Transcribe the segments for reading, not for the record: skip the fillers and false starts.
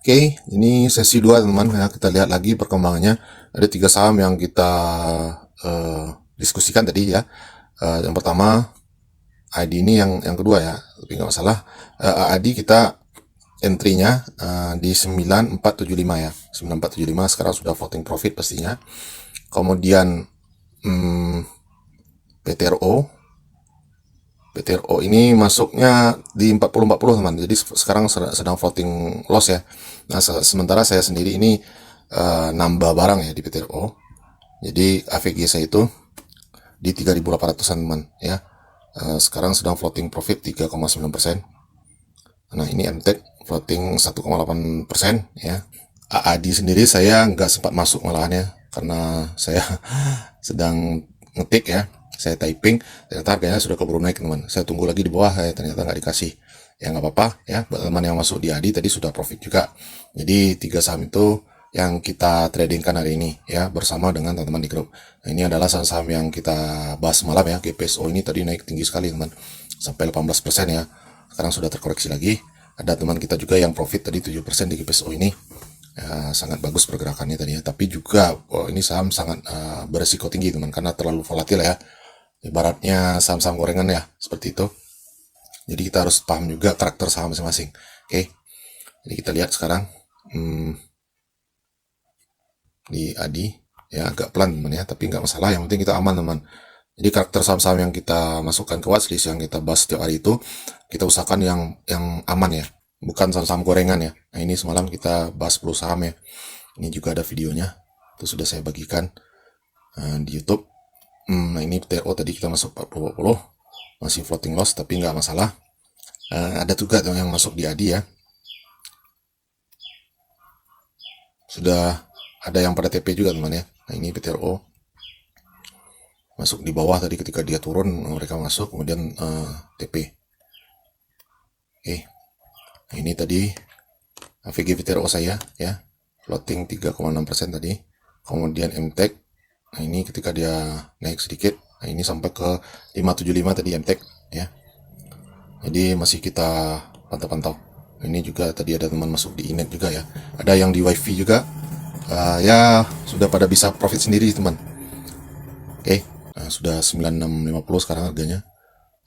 Oke, ini sesi 2 teman ya. Kita lihat lagi perkembangannya. Ada 3 saham yang kita diskusikan tadi ya. Yang pertama ID ini yang kedua ya, tapi nggak masalah. ID kita entry-nya di 9475 ya. 9475 sekarang sudah floating profit pastinya. Kemudian PTRO ini masuknya di 40-40 teman. Jadi sekarang sedang floating loss ya. Nah, sementara saya sendiri ini nambah barang ya di PTRO. Jadi AVG saya itu di 3.800an teman ya. Sekarang sedang floating profit 3,9%. Nah, ini MTEK floating 1,8% ya. AAD sendiri saya nggak sempat masuk malahannya karena saya sedang ngetik ya. Saya typing, ternyata harganya sudah keburu naik teman. Saya tunggu lagi di bawah, ternyata nggak dikasih. Ya nggak apa-apa ya, buat teman yang masuk di ADI tadi sudah profit juga. Jadi 3 saham itu yang kita tradingkan hari ini ya, bersama dengan teman-teman di grup. Nah, ini adalah saham-saham yang kita bahas malam ya. GPSO ini tadi naik tinggi sekali teman, sampai 18% ya. Sekarang sudah terkoreksi lagi. Ada teman kita juga yang profit tadi 7% di GPSO ini. Ya, sangat bagus pergerakannya tadi ya. Tapi juga ini saham sangat beresiko tinggi teman, karena terlalu volatil ya. Ibaratnya saham-saham gorengan ya, seperti itu. Jadi kita harus paham juga karakter saham masing-masing. Oke. Jadi kita lihat sekarang di ADI ya, agak pelan teman ya, tapi nggak masalah, yang penting kita aman teman. Jadi karakter saham-saham yang kita masukkan ke watchlist yang kita bahas setiap hari itu, kita usahakan yang aman ya, bukan saham-saham gorengan ya. Nah, ini semalam kita bahas 10 saham ya. Ini juga ada videonya, itu sudah saya bagikan di YouTube. Nah, ini PTRO tadi kita masuk 40-40, masih floating loss tapi nggak masalah. Ada juga yang masuk di ADI ya, sudah ada yang pada TP juga teman ya. Nah, ini PTRO masuk di bawah tadi, ketika dia turun mereka masuk, kemudian TP. Oke. Nah, ini tadi AVG PTRO saya ya, floating 3,6% tadi. Kemudian MTEK, nah ini ketika dia naik sedikit, nah ini sampai ke 575 tadi MTEK ya. Jadi masih kita pantau-pantau. Ini juga tadi ada teman masuk di Inet juga ya. Ada yang di WiFi juga. Ya sudah pada bisa profit sendiri teman. Oke, nah, sudah 9650 sekarang harganya.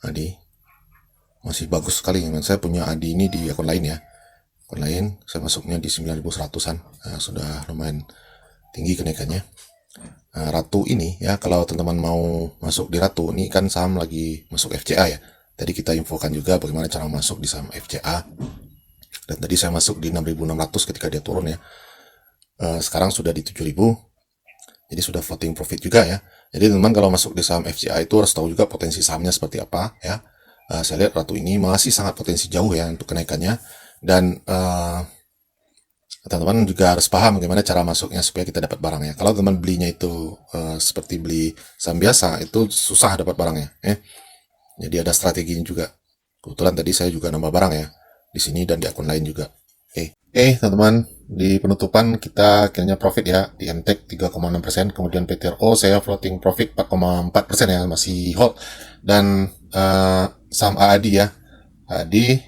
Adi masih bagus sekali teman. Saya punya Adi ini di akun lain ya. Akun lain saya masuknya di 9100-an. Nah, sudah lumayan tinggi kenaikannya. Ratu ini ya, kalau teman-teman mau masuk di Ratu ini kan saham lagi masuk FCA ya. Tadi kita infokan juga bagaimana cara masuk di saham FCA. Dan tadi saya masuk di 6.600 ketika dia turun ya. Sekarang sudah di 7.000. Jadi sudah floating profit juga ya. Jadi teman-teman kalau masuk di saham FCA itu harus tahu juga potensi sahamnya seperti apa ya. Saya lihat Ratu ini masih sangat potensi jauh ya untuk kenaikannya. Dan teman-teman juga harus paham bagaimana cara masuknya supaya kita dapat barangnya. Kalau teman belinya itu seperti beli saham biasa, itu susah dapat barangnya ya. Jadi ada strateginya juga. Kebetulan tadi saya juga nambah barang ya di sini dan di akun lain juga. Oke, teman-teman, di penutupan kita akhirnya profit ya di MTEK 3,6%, kemudian PTRO saya floating profit 4,4% ya, masih hold. Dan saham AADI ya, AADI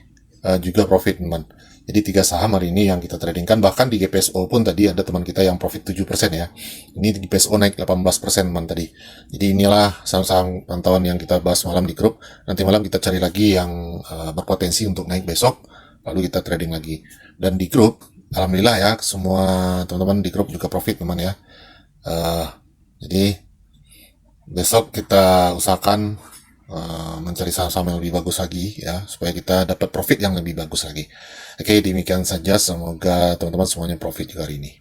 juga profit teman. Jadi 3 saham hari ini yang kita tradingkan. Bahkan di GPSO pun tadi ada teman kita yang profit 7% ya. Ini di GPSO naik 18% teman tadi. Jadi inilah saham-saham pantauan yang kita bahas malam di grup. Nanti malam kita cari lagi yang berpotensi untuk naik besok, lalu kita trading lagi. Dan di grup, alhamdulillah ya, semua teman-teman di grup juga profit teman ya. Jadi besok kita usahakan mencari saham-saham yang lebih bagus lagi ya, supaya kita dapat profit yang lebih bagus lagi. Oke, demikian saja, semoga teman-teman semuanya profit juga hari ini.